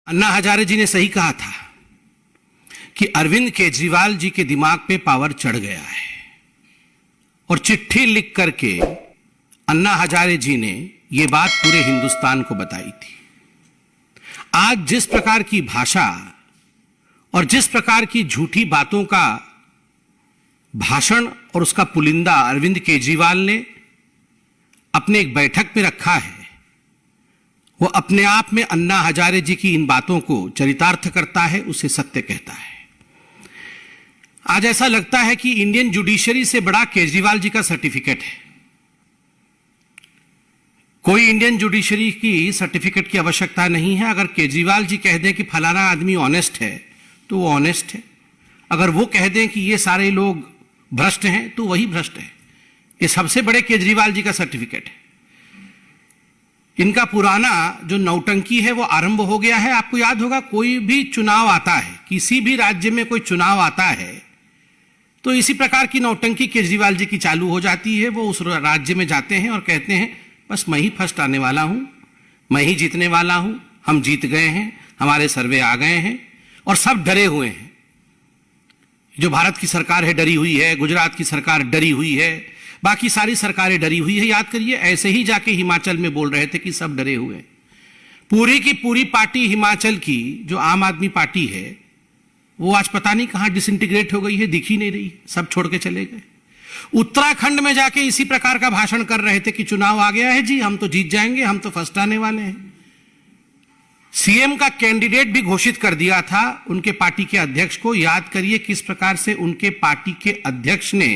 अन्ना हजारे जी ने सही कहा था कि अरविंद केजरीवाल जी के दिमाग पे पावर चढ़ गया है और चिट्ठी लिख करके अन्ना हजारे जी ने यह बात पूरे हिंदुस्तान को बताई थी। आज जिस प्रकार की भाषा और जिस प्रकार की झूठी बातों का भाषण और उसका पुलिंदा अरविंद केजरीवाल ने अपने एक बैठक में रखा है, वो अपने आप में अन्ना हजारे जी की इन बातों को चरितार्थ करता है, उसे सत्य कहता है। आज ऐसा लगता है कि इंडियन जुडिशरी से बड़ा केजरीवाल जी का सर्टिफिकेट है। कोई इंडियन जुडिशरी की सर्टिफिकेट की आवश्यकता नहीं है। अगर केजरीवाल जी कह दें कि फलाना आदमी ऑनेस्ट है तो वो ऑनेस्ट है, अगर वो कह दें कि ये सारे लोग भ्रष्ट हैं तो वही भ्रष्ट है। ये सबसे बड़े केजरीवाल जी का सर्टिफिकेट है। इनका पुराना जो नौटंकी है वो आरंभ हो गया है। आपको याद होगा, कोई भी चुनाव आता है, किसी भी राज्य में कोई चुनाव आता है तो इसी प्रकार की नौटंकी केजरीवाल जी की चालू हो जाती है। वो उस राज्य में जाते हैं और कहते हैं बस मैं ही फर्स्ट आने वाला हूं, मैं ही जीतने वाला हूं, हम जीत गए हैं, हमारे सर्वे आ गए हैं और सब डरे हुए हैं। जो भारत की सरकार है डरी हुई है, गुजरात की सरकार डरी हुई है, बाकी सारी सरकारें डरी हुई है। याद करिए, ऐसे ही जाके हिमाचल में बोल रहे थे कि सब डरे हुए हैं। पूरी की पूरी पार्टी हिमाचल की जो आम आदमी पार्टी है वो आज पता नहीं कहां डिसइंटीग्रेट हो गई है, दिख ही नहीं रही, सब छोड़ के चले गए। उत्तराखंड में जाके इसी प्रकार का भाषण कर रहे थे कि चुनाव आ गया है जी, हम तो जीत जाएंगे, हम तो फर्स्ट आने वाले हैं। सीएम का कैंडिडेट भी घोषित कर दिया था उनके पार्टी के अध्यक्ष को। याद करिए किस प्रकार से उनके पार्टी के अध्यक्ष ने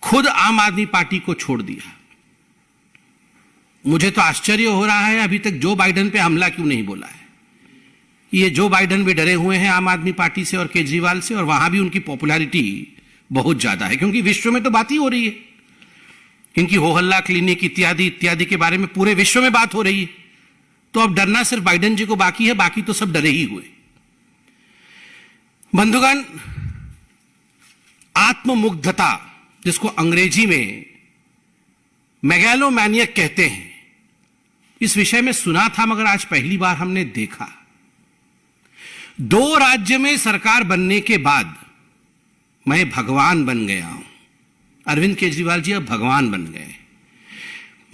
खुद आम आदमी पार्टी को छोड़ दिया। मुझे तो आश्चर्य हो रहा है अभी तक जो बाइडेन पे हमला क्यों नहीं बोला है। ये जो बाइडेन भी डरे हुए हैं आम आदमी पार्टी से और केजरीवाल से, और वहां भी उनकी पॉपुलैरिटी बहुत ज्यादा है क्योंकि विश्व में तो बात ही हो रही है। इनकी हो हल्ला क्लिनिक इत्यादि इत्यादि के बारे में पूरे विश्व में बात हो रही है। तो अब डरना सिर्फ बाइडेन जी को बाकी है, बाकी तो सब डरे ही हुए। बंधुगण, आत्ममुग्धता जिसको अंग्रेजी में मेगालोमैनियक कहते हैं, इस विषय में सुना था मगर आज पहली बार हमने देखा। 2 राज्य में सरकार बनने के बाद मैं भगवान बन गया हूं। अरविंद केजरीवाल जी अब भगवान बन गए।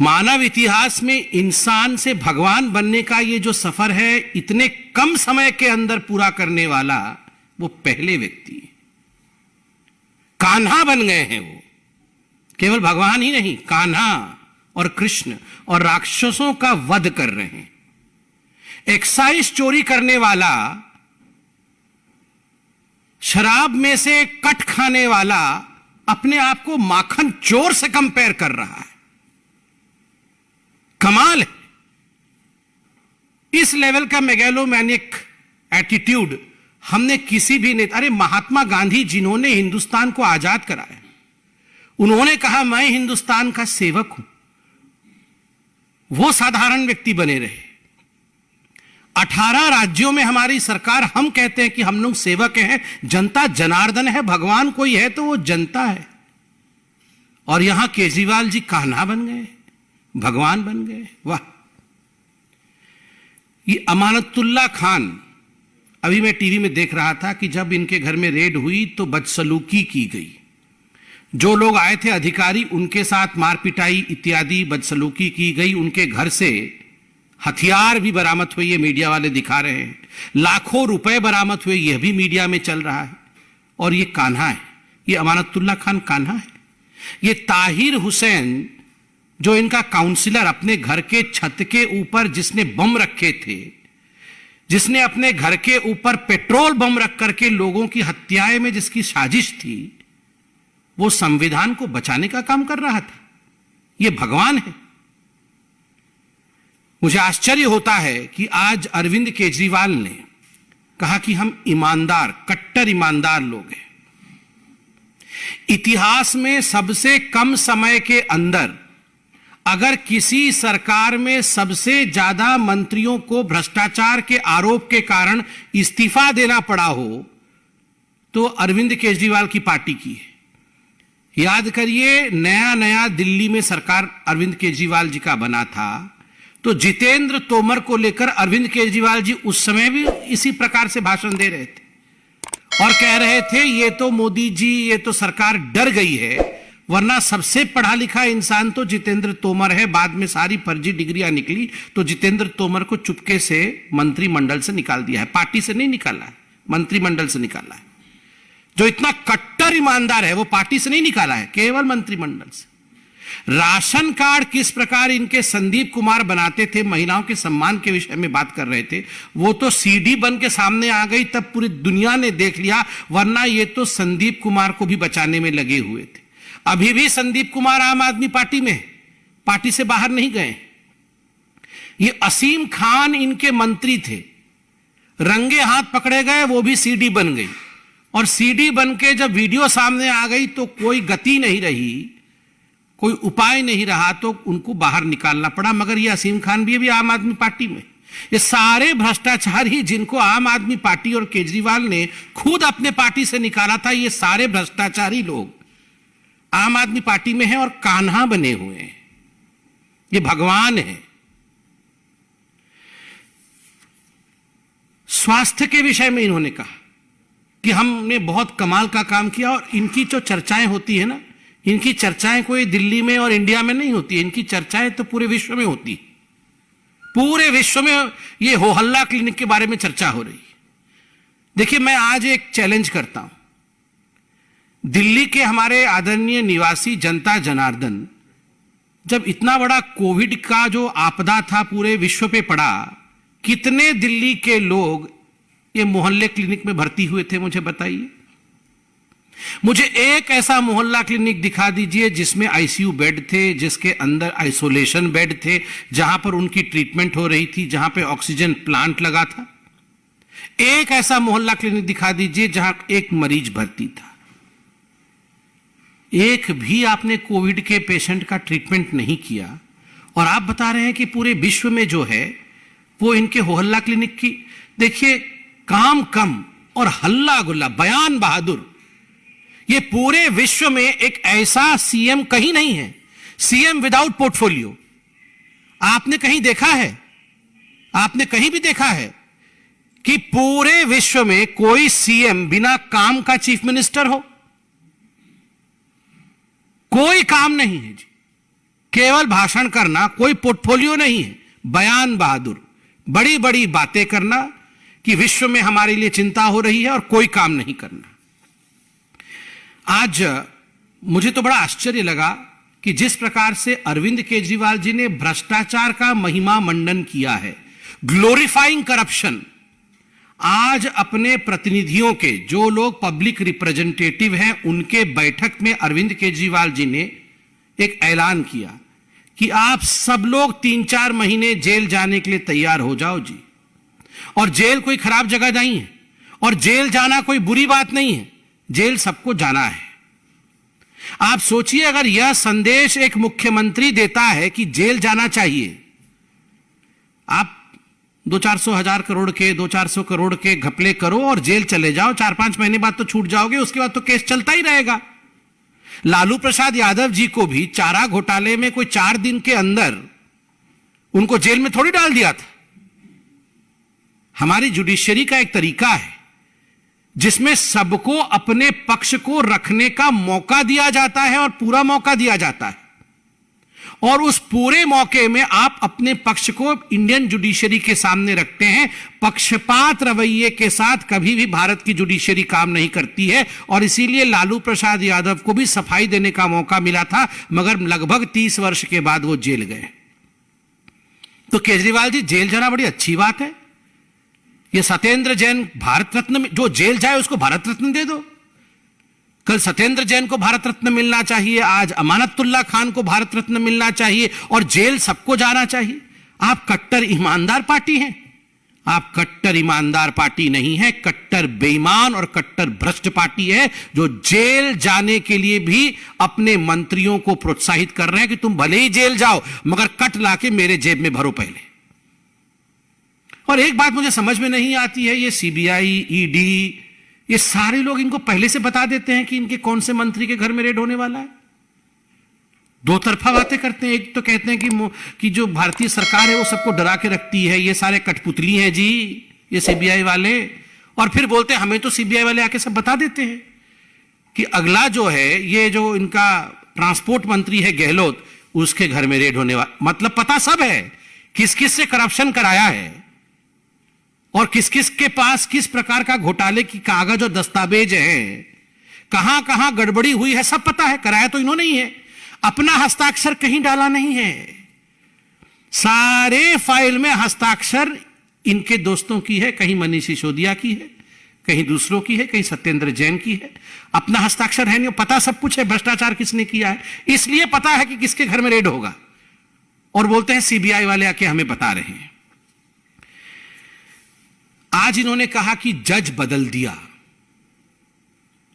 मानव इतिहास में इंसान से भगवान बनने का ये जो सफर है, इतने कम समय के अंदर पूरा करने वाला वो पहले व्यक्ति है। कान्हा बन गए हैं वो, केवल भगवान ही नहीं, कान्हा और कृष्ण, और राक्षसों का वध कर रहे हैं। एक्साइज चोरी करने वाला, शराब में से कट खाने वाला अपने आप को माखन चोर से कंपेयर कर रहा है। कमाल है। इस लेवल का मेगालोमैनिक एटीट्यूड हमने किसी भी नेता, अरे महात्मा गांधी जिन्होंने हिंदुस्तान को आजाद कराया, उन्होंने कहा मैं हिंदुस्तान का सेवक हूं, वो साधारण व्यक्ति बने रहे। 18 राज्यों में हमारी सरकार, हम कहते हैं कि हम लोग सेवक हैं, जनता जनार्दन है, भगवान कोई है तो वो जनता है। और यहां केजरीवाल जी कान्हा बन गए, भगवान बन गए। वाह। ये अमानतुल्लाह खान, अभी मैं टीवी में देख रहा था कि जब इनके घर में रेड हुई तो बदसलूकी की गई। जो लोग आए थे अधिकारी, उनके साथ मारपिटाई इत्यादि बदसलूकी की गई। उनके घर से हथियार भी बरामद हुए, ये मीडिया वाले दिखा रहे हैं। लाखों रुपए बरामद हुए, यह भी मीडिया में चल रहा है। और ये कान्हा है, ये अमानतुल्लाह खान कान्हा है। ये ताहिर हुसैन जो इनका काउंसिलर, अपने घर के छत के ऊपर जिसने बम रखे थे, जिसने अपने घर के ऊपर पेट्रोल बम रख करके लोगों की हत्याएं में जिसकी साजिश थी, वो संविधान को बचाने का काम कर रहा था। ये भगवान है। मुझे आश्चर्य होता है कि आज अरविंद केजरीवाल ने कहा कि हम ईमानदार, कट्टर ईमानदार लोग हैं। इतिहास में सबसे कम समय के अंदर अगर किसी सरकार में सबसे ज्यादा मंत्रियों को भ्रष्टाचार के आरोप के कारण इस्तीफा देना पड़ा हो तो अरविंद केजरीवाल की पार्टी की है। याद करिए, नया नया दिल्ली में सरकार अरविंद केजरीवाल जी का बना था तो जितेंद्र तोमर को लेकर अरविंद केजरीवाल जी उस समय भी इसी प्रकार से भाषण दे रहे थे और कह रहे थे ये तो मोदी जी, ये तो सरकार डर गई है, वरना सबसे पढ़ा लिखा इंसान तो जितेंद्र तोमर है। बाद में सारी फर्जी डिग्रियां निकली तो जितेंद्र तोमर को चुपके से मंत्रिमंडल से निकाल दिया है। पार्टी से नहीं निकाला है, मंत्रिमंडल से निकाला है। जो इतना कट्टर ईमानदार है वो पार्टी से नहीं निकाला है, केवल मंत्रिमंडल से। राशन कार्ड किस प्रकार इनके संदीप कुमार बनाते थे, महिलाओं के सम्मान के विषय में बात कर रहे थे, वो तो सीडी बन के सामने आ गई, तब पूरी दुनिया ने देख लिया, वरना ये तो संदीप कुमार को भी बचाने में लगे हुए थे। अभी भी संदीप कुमार आम आदमी पार्टी में, पार्टी से बाहर नहीं गए। ये असीम खान इनके मंत्री थे, रंगे हाथ पकड़े गए, वो भी सीडी बन गई। और सीडी बन के जब वीडियो सामने आ गई तो कोई गति नहीं रही, कोई उपाय नहीं रहा, तो उनको बाहर निकालना पड़ा। मगर ये असीम खान भी आम आदमी पार्टी में। ये सारे भ्रष्टाचारी जिनको आम आदमी पार्टी और केजरीवाल ने खुद अपने पार्टी से निकाला था, ये सारे भ्रष्टाचारी लोग आम आदमी पार्टी में हैं और कान्हा बने हुए हैं। ये भगवान है। स्वास्थ्य के विषय में इन्होंने कहा कि हमने बहुत कमाल का काम किया। और इनकी जो चर्चाएं होती है ना, इनकी चर्चाएं कोई दिल्ली में और इंडिया में नहीं होती है, इनकी चर्चाएं तो पूरे विश्व में होती है। पूरे विश्व में ये हो हल्ला क्लिनिक के बारे में चर्चा हो रही है। देखिए, मैं आज एक चैलेंज करता हूं। दिल्ली के हमारे आदरणीय निवासी जनता जनार्दन, जब इतना बड़ा कोविड का जो आपदा था पूरे विश्व पे पड़ा, कितने दिल्ली के लोग ये मोहल्ले क्लिनिक में भर्ती हुए थे, मुझे बताइए। मुझे एक ऐसा मोहल्ला क्लिनिक दिखा दीजिए जिसमें आईसीयू बेड थे, जिसके अंदर आइसोलेशन बेड थे, जहां पर उनकी ट्रीटमेंट हो रही थी, जहां पे ऑक्सीजन प्लांट लगा था। एक ऐसा मोहल्ला क्लिनिक दिखा दीजिए जहां एक मरीज भर्ती था। एक भी आपने कोविड के पेशेंट का ट्रीटमेंट नहीं किया, और आप बता रहे हैं कि पूरे विश्व में जो है वो इनके होहल्ला क्लिनिक की। देखिए, काम कम और हल्ला गुल्ला, बयान बहादुर। ये पूरे विश्व में एक ऐसा सीएम कहीं नहीं है, सीएम विदाउट पोर्टफोलियो। आपने कहीं देखा है, आपने कहीं भी देखा है कि पूरे विश्व में कोई सीएम बिना काम का चीफ मिनिस्टर हो? कोई काम नहीं है जी, केवल भाषण करना, कोई पोर्टफोलियो नहीं है, बयान बहादुर, बड़ी बड़ी बातें करना कि विश्व में हमारे लिए चिंता हो रही है और कोई काम नहीं करना। आज मुझे तो बड़ा आश्चर्य लगा कि जिस प्रकार से अरविंद केजरीवाल जी ने भ्रष्टाचार का महिमा मंडन किया है, ग्लोरीफाइंग करप्शन, आज अपने प्रतिनिधियों के, जो लोग पब्लिक रिप्रेजेंटेटिव हैं, उनके बैठक में अरविंद केजरीवाल जी ने एक ऐलान किया कि आप सब लोग 3-4 महीने जेल जाने के लिए तैयार हो जाओ जी। और जेल कोई खराब जगह नहीं है, और जेल जाना कोई बुरी बात नहीं है, जेल सबको जाना है। आप सोचिए, अगर यह संदेश एक मुख्यमंत्री देता है कि जेल जाना चाहिए, आप 200-400 हजार करोड़ के, 200-400 करोड़ के घपले करो और जेल चले जाओ, 4-5 महीने बाद तो छूट जाओगे, उसके बाद तो केस चलता ही रहेगा। लालू प्रसाद यादव जी को भी चारा घोटाले में कोई 4 दिन के अंदर उनको जेल में थोड़ी डाल दिया था। हमारी जुडिशरी का एक तरीका है जिसमें सबको अपने पक्ष को रखने का मौका दिया जाता है, और पूरा मौका दिया जाता है, और उस पूरे मौके में आप अपने पक्ष को इंडियन जुडिशरी के सामने रखते हैं। पक्षपात रवैये के साथ कभी भी भारत की जुडिशरी काम नहीं करती है, और इसीलिए लालू प्रसाद यादव को भी सफाई देने का मौका मिला था, मगर लगभग 30 वर्ष के बाद वो जेल गए। तो केजरीवाल जी, जेल जाना बड़ी अच्छी बात है। ये सत्येंद्र जैन भारत रत्न, जो जेल जाए उसको भारत रत्न दे दो। कल सत्येंद्र जैन को भारत रत्न मिलना चाहिए, आज अमानतुल्लाह खान को भारत रत्न मिलना चाहिए, और जेल सबको जाना चाहिए। आप कट्टर ईमानदार पार्टी हैं। आप कट्टर ईमानदार पार्टी नहीं है, कट्टर बेईमान और कट्टर भ्रष्ट पार्टी है, जो जेल जाने के लिए भी अपने मंत्रियों को प्रोत्साहित कर रहे हैं कि तुम भले ही जेल जाओ, मगर कट लाके मेरे जेब में भरो पहले। और एक बात मुझे समझ में नहीं आती है, ये सीबीआई, ईडी, ये सारे लोग इनको पहले से बता देते हैं कि इनके कौन से मंत्री के घर में रेड होने वाला है। दो तरफा बातें करते हैं। एक तो कहते हैं कि जो भारतीय सरकार है वो सबको डरा के रखती है, ये सारे कठपुतली हैं जी, ये सीबीआई वाले। और फिर बोलते हैं हमें तो सीबीआई वाले आके सब बता देते हैं कि अगला जो है ये जो इनका ट्रांसपोर्ट मंत्री है गहलोत, उसके घर में रेड होने वाला। मतलब पता सब है किस किस से करप्शन कराया है और किस किस के पास किस प्रकार का घोटाले की कागज और दस्तावेज है, कहां कहां गड़बड़ी हुई है, सब पता है। कराया तो इन्होंने ही है, अपना हस्ताक्षर कहीं डाला नहीं है। सारे फाइल में हस्ताक्षर इनके दोस्तों की है, कहीं मनीष सिसोदिया की है, कहीं दूसरों की है, कहीं सत्येंद्र जैन की है। अपना हस्ताक्षर है नहीं, पता सब कुछ है भ्रष्टाचार किसने किया है, इसलिए पता है कि किसके घर में रेड होगा। और बोलते हैं सीबीआई वाले आके हमें बता रहे हैं। आज इन्होंने कहा कि जज बदल दिया।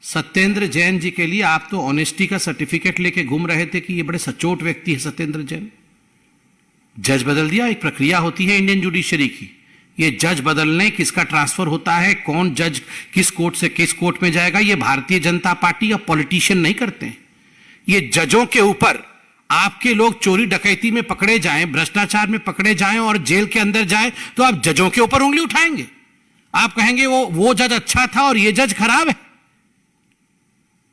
सत्येंद्र जैन जी के लिए आप तो ऑनेस्टी का सर्टिफिकेट लेके घूम रहे थे कि ये बड़े सचोट व्यक्ति है सत्येंद्र जैन। जज बदल दिया, एक प्रक्रिया होती है इंडियन जुडिशरी की। ये जज बदलने, किसका ट्रांसफर होता है, कौन जज किस कोर्ट से किस कोर्ट में जाएगा, ये भारतीय जनता पार्टी या पॉलिटिशियन नहीं करते हैं। ये जजों के ऊपर आपके लोग चोरी डकैती में पकड़े जाएं, भ्रष्टाचार में पकड़े जाएं और जेल के अंदर जाएं, तो आप जजों के ऊपर उंगली उठाएंगे। आप कहेंगे वो जज अच्छा था और ये जज खराब है।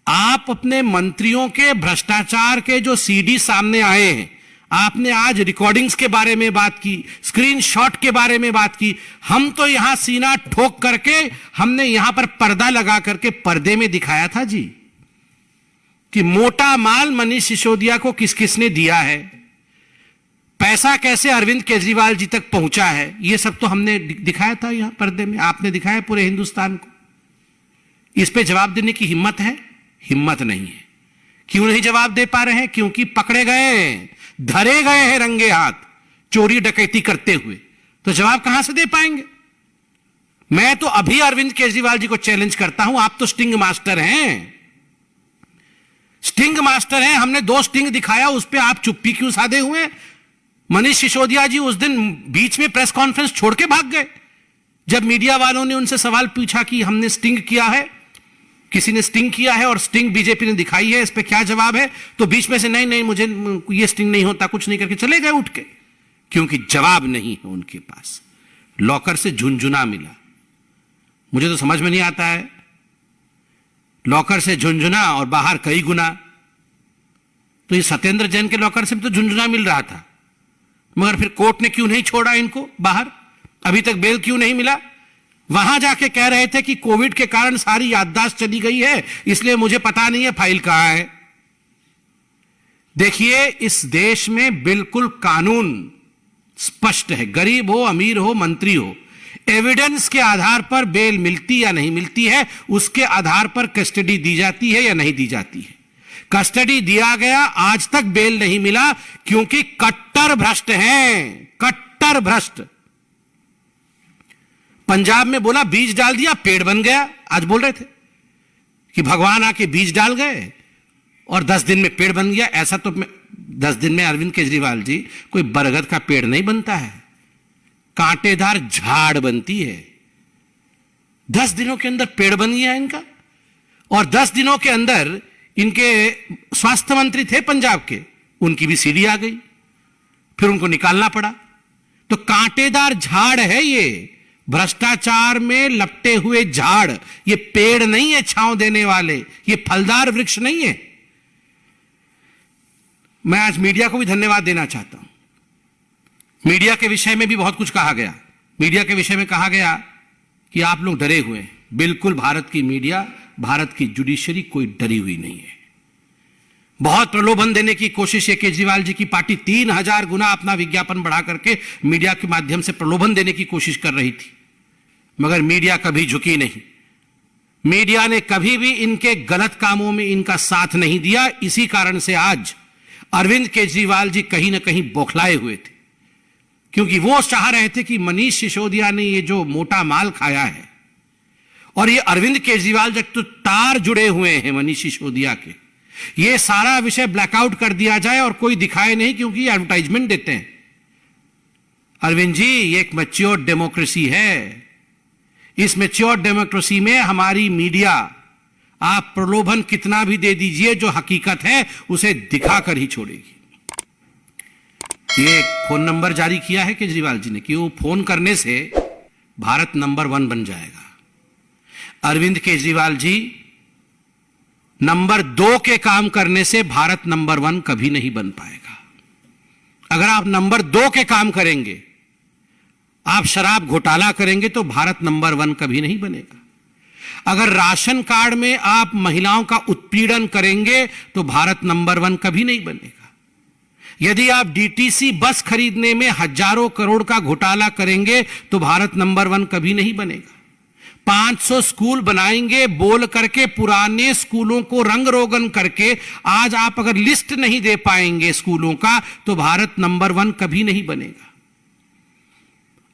आप अपने मंत्रियों के भ्रष्टाचार के जो सीडी सामने आए हैं, आपने आज रिकॉर्डिंग्स के बारे में बात की, स्क्रीनशॉट के बारे में बात की। हम तो यहां सीना ठोक करके हमने यहां पर पर्दा लगा करके पर्दे में दिखाया था जी कि मोटा माल मनीष सिसोदिया को किस किसने दिया है, पैसा कैसे अरविंद केजरीवाल जी तक पहुंचा है, यह सब तो हमने दिखाया था यहां पर्दे में। आपने दिखाया पूरे हिंदुस्तान को। इस पे जवाब देने की हिम्मत है? हिम्मत नहीं है। क्यों नहीं जवाब दे पा रहे हैं? क्योंकि पकड़े गए, धरे गए हैं रंगे हाथ चोरी डकैती करते हुए। तो जवाब कहां से दे पाएंगे? मैं तो अभी अरविंद केजरीवाल जी को चैलेंज करता हूं, आप तो स्टिंग मास्टर हैं, स्टिंग मास्टर हैं। हमने 2 स्टिंग दिखाया, उस पर आप चुप्पी क्यों साधे हुए? मनीष सिसोदिया जी उस दिन बीच में प्रेस कॉन्फ्रेंस छोड़ के भाग गए। जब मीडिया वालों ने उनसे सवाल पूछा कि हमने स्टिंग किया है, किसी ने स्टिंग किया है और स्टिंग बीजेपी ने दिखाई है, इस पे क्या जवाब है, तो बीच में से नहीं मुझे ये स्टिंग नहीं होता, कुछ नहीं करके चले गए उठ के, क्योंकि जवाब नहीं है उनके पास। लॉकर से झुनझुना मिला। मुझे तो समझ में नहीं आता है, लॉकर से झुनझुना और बाहर कई गुना। तो ये सत्येंद्र जैन के लॉकर से भी तो झुनझुना मिल रहा था, मगर फिर कोर्ट ने क्यों नहीं छोड़ा इनको बाहर? अभी तक बेल क्यों नहीं मिला? वहां जाके कह रहे थे कि कोविड के कारण सारी याददाश्त चली गई है, इसलिए मुझे पता नहीं है फाइल कहां है। देखिए, इस देश में बिल्कुल कानून स्पष्ट है। गरीब हो, अमीर हो, मंत्री हो, एविडेंस के आधार पर बेल मिलती या नहीं मिलती है, उसके आधार पर कस्टडी दी जाती है या नहीं दी जाती है। कस्टडी दिया गया, आज तक बेल नहीं मिला, क्योंकि कट्टर भ्रष्ट हैं, कट्टर भ्रष्ट। पंजाब में बोला बीज डाल दिया, पेड़ बन गया। आज बोल रहे थे कि भगवान आके बीज डाल गए और 10 दिन में पेड़ बन गया। ऐसा तो 10 दिन में अरविंद केजरीवाल जी, कोई बरगद का पेड़ नहीं बनता है, कांटेदार झाड़ बनती है। 10 दिनों के अंदर पेड़ बन गया इनका। और 10 दिनों के अंदर इनके स्वास्थ्य मंत्री थे पंजाब के, उनकी भी सीडी आ गई, फिर उनको निकालना पड़ा। तो कांटेदार झाड़ है ये, भ्रष्टाचार में लपटे हुए झाड़। ये पेड़ नहीं है छांव देने वाले, ये फलदार वृक्ष नहीं है। मैं आज मीडिया को भी धन्यवाद देना चाहता हूं। मीडिया के विषय में भी बहुत कुछ कहा गया। मीडिया के विषय में कहा गया कि आप लोग डरे हुए हैं। बिल्कुल, भारत की मीडिया, भारत की जुडिशरी कोई डरी हुई नहीं है। बहुत प्रलोभन देने की कोशिश है केजरीवाल जी की पार्टी, 3000 गुना अपना विज्ञापन बढ़ा करके मीडिया के माध्यम से प्रलोभन देने की कोशिश कर रही थी, मगर मीडिया कभी झुकी नहीं। मीडिया ने कभी भी इनके गलत कामों में इनका साथ नहीं दिया। इसी कारण से आज अरविंद केजरीवाल जी कहीं ना कहीं बौखलाए हुए थे, क्योंकि वो चाह रहे थे कि मनीष सिसोदिया ने ये जो मोटा माल खाया है, और ये अरविंद केजरीवाल जब तो तार जुड़े हुए हैं मनीष सिसोदिया के, ये सारा विषय ब्लैकआउट कर दिया जाए और कोई दिखाए नहीं, क्योंकि एडवर्टाइजमेंट देते हैं। अरविंद जी, ये एक मैच्योर डेमोक्रेसी है। इस मैच्योर डेमोक्रेसी में हमारी मीडिया आप प्रलोभन कितना भी दे दीजिए, जो हकीकत है उसे दिखाकर ही छोड़ेगी। ये फोन नंबर जारी किया है केजरीवाल जी ने कि वो फोन करने से भारत नंबर 1 बन जाएगा। अरविंद केजरीवाल जी, नंबर 2 के काम करने से भारत नंबर 1 कभी नहीं बन पाएगा। अगर आप नंबर 2 के काम करेंगे, आप शराब घोटाला करेंगे, तो भारत नंबर 1 कभी नहीं बनेगा। अगर राशन कार्ड में आप महिलाओं का उत्पीड़न करेंगे तो भारत नंबर 1 कभी नहीं बनेगा। यदि आप डीटीसी बस खरीदने में हजारों करोड़ का घोटाला करेंगे तो भारत नंबर 1 कभी नहीं बनेगा। 500 स्कूल बनाएंगे बोल करके, पुराने स्कूलों को रंग रोगन करके आज आप अगर लिस्ट नहीं दे पाएंगे स्कूलों का, तो भारत नंबर 1 कभी नहीं बनेगा।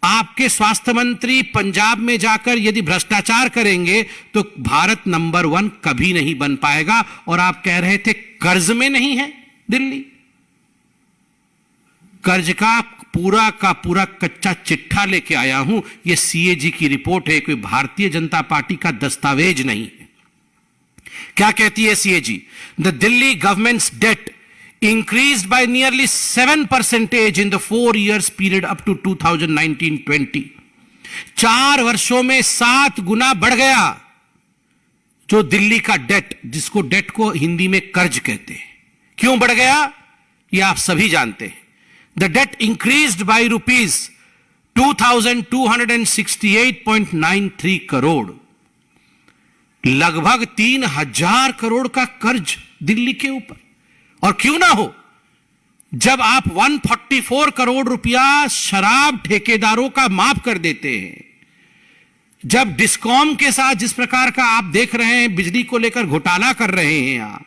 आपके स्वास्थ्य मंत्री पंजाब में जाकर यदि भ्रष्टाचार करेंगे तो भारत नंबर 1 कभी नहीं बन पाएगा। और आप कह रहे थे कर्ज में नहीं है दिल्ली। कर्ज का पूरा कच्चा चिट्ठा लेके आया हूं। यह सीएजी की रिपोर्ट है, कोई भारतीय जनता पार्टी का दस्तावेज नहीं है। क्या कहती है CAG? The Delhi government's debt increased by nearly 7% in the 4 years period up to 2019-20. 4 वर्षों में 7 गुना बढ़ गया जो दिल्ली का डेट, जिसको डेट को हिंदी में कर्ज कहते हैं। क्यों बढ़ गया ये आप सभी जानते हैं। The debt increased by rupees 2268.93 crore, लगभग 3000 करोड़ का कर्ज दिल्ली के ऊपर। और क्यों ना हो, जब आप 144 करोड़ रुपया शराब ठेकेदारों का माफ कर देते हैं, जब डिस्कॉम के साथ जिस प्रकार का आप देख रहे हैं बिजली को लेकर घोटाला कर रहे हैं, आप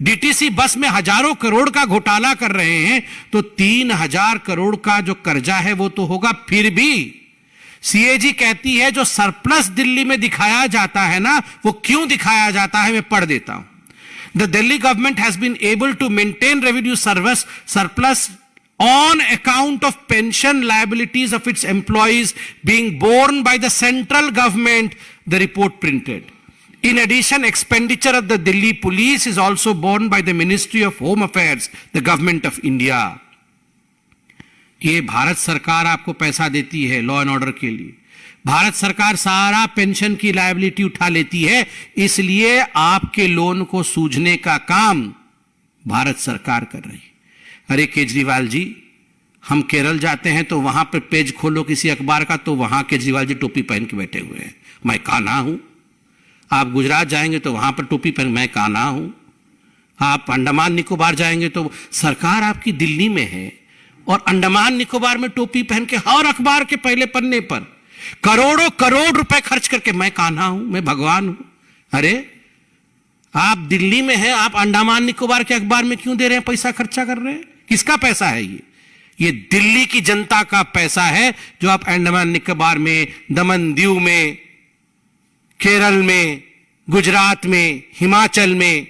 डीटीसी बस में हजारों करोड़ का घोटाला कर रहे हैं, तो 3000 करोड़ का जो कर्जा है वो तो होगा। फिर भी सीएजी कहती है जो सरप्लस दिल्ली में दिखाया जाता है ना, वो क्यों दिखाया जाता है, मैं पढ़ देता हूं। The Delhi government has been able to maintain revenue surplus on account of pension liabilities of its employees being borne by the central government, the report printed. In addition, expenditure of the Delhi police is also borne by the Ministry of Home Affairs, the government of India. ये भारत सरकार आपको पैसा देती है law and order के लिए। भारत सरकार सारा पेंशन की लायबिलिटी उठा लेती है, इसलिए आपके लोन को सूझने का काम भारत सरकार कर रही है। अरे केजरीवाल जी, हम केरल जाते हैं तो वहां पर पेज खोलो किसी अखबार का, तो वहां केजरीवाल जी टोपी पहन के बैठे हुए हैं, मैं कान्हा हूं। आप गुजरात जाएंगे तो वहां पर टोपी पहन, मैं कान्हा हूं। आप अंडमान निकोबार जाएंगे तो सरकार आपकी दिल्ली में है और अंडमान निकोबार में टोपी पहन के हर अखबार के पहले पन्ने पर करोड़ों करोड़ रुपए खर्च करके मैं कान्हा हूं, मैं भगवान हूं। अरे आप दिल्ली में हैं, आप अंडमान निकोबार के अखबार में क्यों दे रहे हैं, पैसा खर्चा कर रहे हैं? किसका पैसा है ये दिल्ली की जनता का पैसा है, जो आप अंडमान निकोबार में, दमन दीव में, केरल में, गुजरात में, हिमाचल में,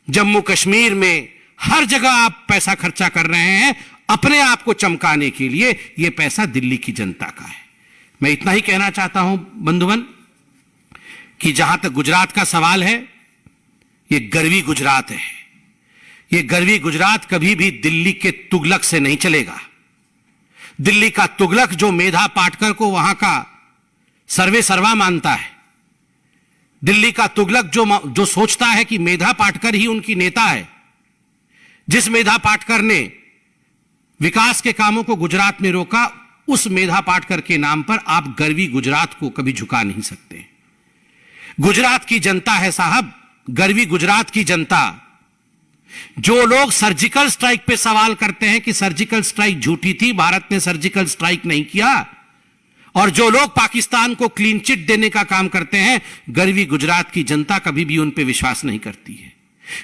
जम्मू कश्मीर में, हर जगह आप पैसा खर्चा कर रहे हैं अपने आप को चमकाने के लिए। यह पैसा दिल्ली की जनता का है। मैं इतना ही कहना चाहता हूं बंधुगण कि जहां तक गुजरात का सवाल है, यह गर्वी गुजरात है। यह गर्वी गुजरात कभी भी दिल्ली के तुगलक से नहीं चलेगा। दिल्ली का तुगलक जो मेधा पाटकर को वहां का सर्वे सर्वा मानता है, दिल्ली का तुगलक जो सोचता है कि मेधा पाटकर ही उनकी नेता है, जिस मेधा पाटकर ने विकास के कामों को गुजरात में रोका, उस मेधा पाटकर के नाम पर आप गर्वी गुजरात को कभी झुका नहीं सकते। गुजरात की जनता है साहब, गर्वी गुजरात की जनता। जो लोग सर्जिकल स्ट्राइक पे सवाल करते हैं कि सर्जिकल स्ट्राइक झूठी थी, भारत ने सर्जिकल स्ट्राइक नहीं किया, और जो लोग पाकिस्तान को क्लीन चिट देने का काम करते हैं, गर्वी गुजरात की जनता कभी भी उन पे विश्वास नहीं करती है।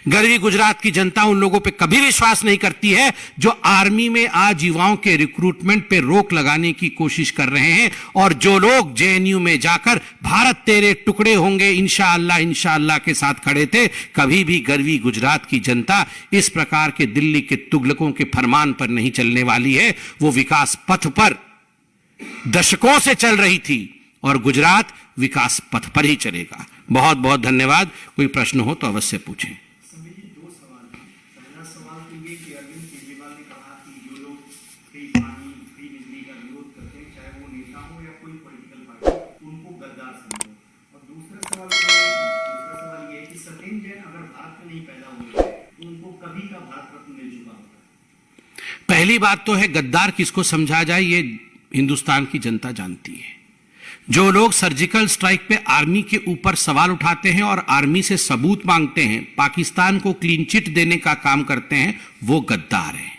गर्वी गुजरात की जनता उन लोगों पे कभी विश्वास नहीं करती है जो आर्मी में आज युवाओं के रिक्रूटमेंट पे रोक लगाने की कोशिश कर रहे हैं, और जो लोग जेएनयू में जाकर भारत तेरे टुकड़े होंगे इंशाअल्लाह इंशाअल्लाह के साथ खड़े थे। कभी भी गर्वी गुजरात की जनता इस प्रकार के दिल्ली के तुगलकों के फरमान पर नहीं चलने वाली है। वो विकास पथ पर दशकों से चल रही थी और गुजरात विकास पथ पर ही चलेगा। बहुत बहुत धन्यवाद। कोई प्रश्न हो तो अवश्य पूछें। दो सवाल हैं। पहला सवाल तो ये कि अरविंद केजरीवाल ने कहा कि जो लोग फ्री पानी फ्री बिजली का विरोध करते हैं, चाहे वो नेता हो या कोई पॉलिटिकल पार्टी, उनको गद्दार समझो। और दूसरा सवाल ये है कि सत्येंद्र जैन अगर भारत में नहीं पैदा हुए तो उनको कभी का भारत रत्न मिल चुका होता। पहली बात तो है, गद्दार किसको समझा जाए ये हिंदुस्तान की जनता जानती है। जो लोग सर्जिकल स्ट्राइक पे आर्मी के ऊपर सवाल उठाते हैं और आर्मी से सबूत मांगते हैं, पाकिस्तान को क्लीन चिट देने का काम करते हैं, वो गद्दार हैं।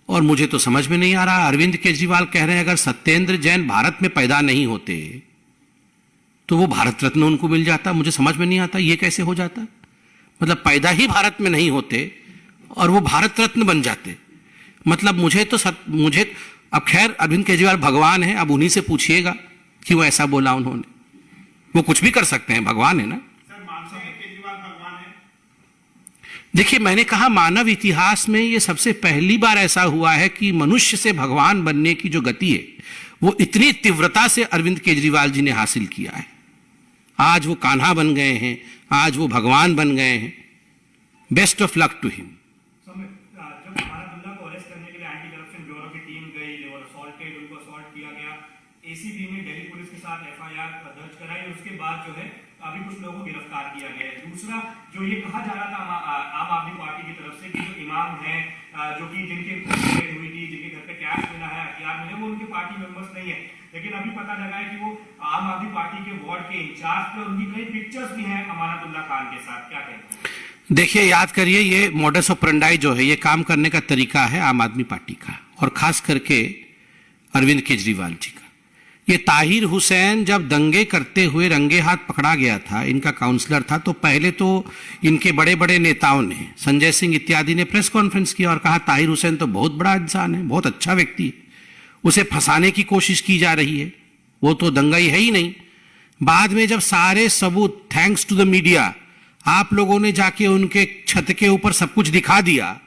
और मुझे तो समझ में नहीं आ रहा, अरविंद केजरीवाल कह रहे हैं अगर सत्येंद्र जैन भारत में पैदा नहीं होते तो वो भारत रत्न उनको मिल जाता। मुझे समझ में नहीं आता ये कैसे हो जाता। मतलब पैदा ही भारत में नहीं होते और वो भारत रत्न बन जाते। मतलब मुझे अब खैर अरविंद केजरीवाल भगवान है, अब उन्हीं से पूछिएगा कि वो ऐसा बोला उन्होंने। वो कुछ भी कर सकते हैं, भगवान है ना। सर मानते हैं केजरीवाल भगवान है? देखिए, मैंने कहा मानव इतिहास में ये सबसे पहली बार ऐसा हुआ है कि मनुष्य से भगवान बनने की जो गति है वो इतनी तीव्रता से अरविंद केजरीवाल जी ने हासिल किया है। आज वो कान्हा बन गए हैं, आज वो भगवान बन गए हैं। Best of luck to him. जब अमानतुल्लाह को अरेस्ट करने के लिए एंटी करप्शन ब्यूरो की टीम गई, दे वर असॉल्टेड, उनको असॉल्ट किया गया, एसीबी ने दिल्ली पुलिस के साथ एफआईआर दर्ज कराई, उसके बाद जो है अभी कुछ लोगों को गिरफ्तार किया गया है। दूसरा जो ये कहा जा रहा था आम आदमी पार्टी की तरफ से कि जो इमाम हैं जो कि जिनके रेड हुई थी, जिनके घर पे कैश मिला है, हथियार मिले, वो उनके पार्टी मेंबर्स नहीं है। लेकिन अभी पता लगा है कि वो आम आदमी पार्टी के वार्ड के इंचार्ज थे, उनकी कई पिक्चर्स भी हैं अमानतुल्लाह खान के साथ। क्या कहते हैं? देखिए, याद करिए, ये मॉडस ऑपरेंडाई जो है, ये काम करने का तरीका है आम आदमी पार्टी का और खास करके अरविंद केजरीवाल जी का। ये ताहिर हुसैन जब दंगे करते हुए रंगे हाथ पकड़ा गया था, इनका काउंसलर था, तो पहले तो इनके बड़े बड़े नेताओं ने, संजय सिंह इत्यादि ने प्रेस कॉन्फ्रेंस किया और कहा ताहिर हुसैन तो बहुत बड़ा इंसान है, बहुत अच्छा व्यक्ति है, उसे फंसाने की कोशिश की जा रही है, वो तो दंगाई है ही नहीं। बाद में जब सारे सबूत, थैंक्स टू द मीडिया, आप लोगों ने जाके उनके छत के ऊपर सब कुछ दिखा दिया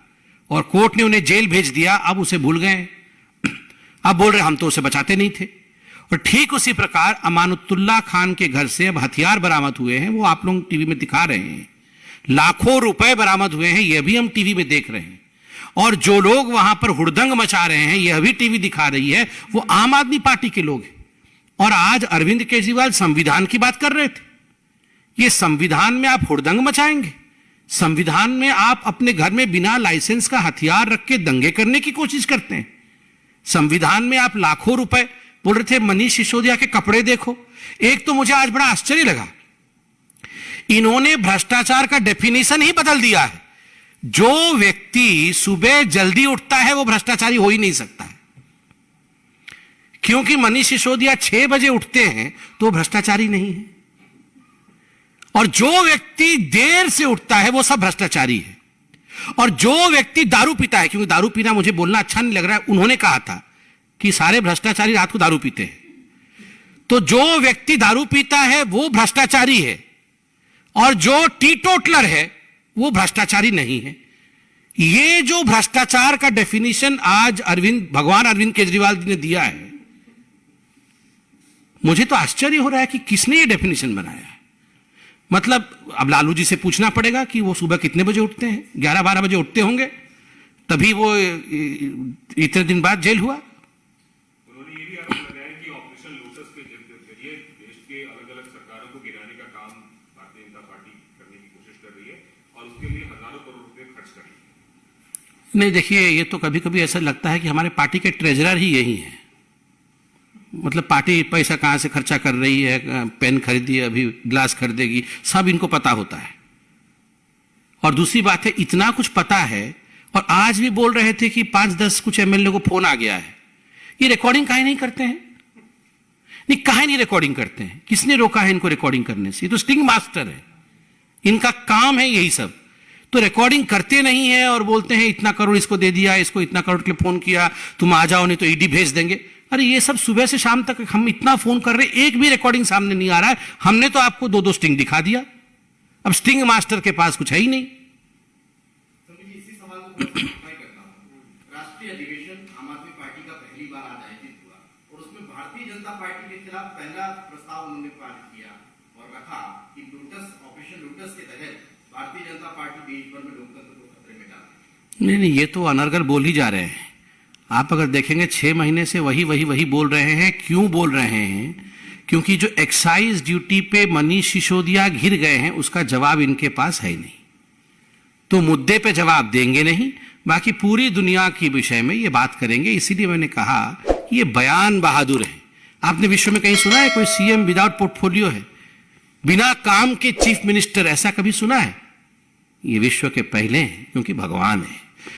और कोर्ट ने उन्हें जेल भेज दिया, अब उसे भूल गए। अब बोल रहे हम तो उसे बचाते नहीं थे। और ठीक उसी प्रकार अमानतुल्लाह खान के घर से अब हथियार बरामद हुए हैं, वो आप लोग टीवी में दिखा रहे हैं। लाखों रुपए बरामद हुए हैं, यह भी हम टीवी में देख रहे हैं। और जो लोग वहां पर हुड़दंग मचा रहे हैं, यह भी टीवी दिखा रही है, वो आम आदमी पार्टी के लोग हैं। और आज अरविंद केजरीवाल संविधान की बात कर रहे थे। ये संविधान में आप हुड़दंग मचाएंगे? संविधान में आप अपने घर में बिना लाइसेंस का हथियार रख के दंगे करने की कोशिश करते हैं। संविधान में आप लाखों रुपए, बोल रहे थे मनीष सिसोदिया के कपड़े देखो। एक तो मुझे आज बड़ा आश्चर्य लगा, इन्होंने भ्रष्टाचार का डेफिनेशन ही बदल दिया है। जो व्यक्ति सुबह जल्दी उठता है वो भ्रष्टाचारी हो ही नहीं सकता है, क्योंकि मनीष सिसोदिया 6 बजे उठते हैं तो भ्रष्टाचारी नहीं है। और जो व्यक्ति देर से उठता है वो सब भ्रष्टाचारी है। और जो व्यक्ति दारू पीता है, क्योंकि दारू पीना मुझे बोलना अच्छा नहीं लग रहा है, उन्होंने कहा था कि सारे भ्रष्टाचारी रात को दारू पीते हैं, तो जो व्यक्ति दारू पीता है वो भ्रष्टाचारी है और जो टीटोटलर है वो भ्रष्टाचारी नहीं है। ये जो भ्रष्टाचार का डेफिनेशन आज भगवान अरविंद केजरीवाल जी ने दिया है, मुझे तो आश्चर्य हो रहा है कि किसने ये डेफिनेशन बनाया है। मतलब अब लालू जी से पूछना पड़ेगा कि वो सुबह कितने बजे उठते हैं। 11-12 बजे उठते होंगे, तभी वो इतने दिन बाद जेल हुआ। उन्होंने ये भी आरोप लगाया कि ऑपरेशन लोटस के जरिए देश के अलग-अलग सरकारों को गिराने का काम भारतीय जनता पार्टी करने की कोशिश कर रही है और उसके लिए हजारों करोड़ रुपए खर्च कर रही है। नहीं, देखिए, ये तो कभी कभी ऐसा लगता है कि हमारे पार्टी के ट्रेजरर ही यही है। मतलब पार्टी पैसा कहां से खर्चा कर रही है, पेन खरीदी, अभी ग्लास खरीदेगी, सब इनको पता होता है। और दूसरी बात है, इतना कुछ पता है और आज भी बोल रहे थे कि 5-10 कुछ एमएलए को फोन आ गया है। ये रिकॉर्डिंग काहे नहीं करते हैं? नहीं, काहे नहीं रिकॉर्डिंग करते हैं? किसने रोका है इनको रिकॉर्डिंग करने से? ये तो स्टिंग मास्टर है, इनका काम है यही सब। तो रिकॉर्डिंग करते नहीं है और बोलते हैं इतना करोड़ इसको दे दिया, इसको इतना करोड़ के लिए फोन किया, तुम आ जाओ नहीं तो ईडी भेज देंगे। अरे ये सब सुबह से शाम तक हम इतना फोन कर रहे, एक भी रिकॉर्डिंग सामने नहीं आ रहा है। हमने तो आपको 2-2 स्टिंग दिखा दिया, अब स्टिंग मास्टर के पास कुछ है ही नहीं। इसी सवाल को क्लैरिफाई करता हूं। राष्ट्रीय अधिवेशन आम आदमी पार्टी का पहली बार आज आयोजित हुआ और उसमें भारतीय जनता पार्टी के खिलाफ पहला प्रस्ताव उन्होंने पारित किया और रखा कि लूटस के तहत भारतीय जनता पार्टी देश भर में लोकतंत्र को खतरे में डाल रही है। नहीं, ये तो अनर्गल बोल ही जा रहे हैं। आप अगर देखेंगे 6 महीने से वही बोल रहे हैं। क्यों बोल रहे हैं? क्योंकि जो एक्साइज ड्यूटी पे मनीष सिसोदिया घिर गए हैं उसका जवाब इनके पास है ही नहीं, तो मुद्दे पे जवाब देंगे नहीं, बाकी पूरी दुनिया की विषय में ये बात करेंगे। इसीलिए मैंने कहा कि ये बयान बहादुर है। आपने विश्व में कहीं सुना है कोई सीएम विदाउट पोर्टफोलियो है, बिना काम के चीफ मिनिस्टर, ऐसा कभी सुना है? ये विश्व के पहले हैं, क्योंकि भगवान है।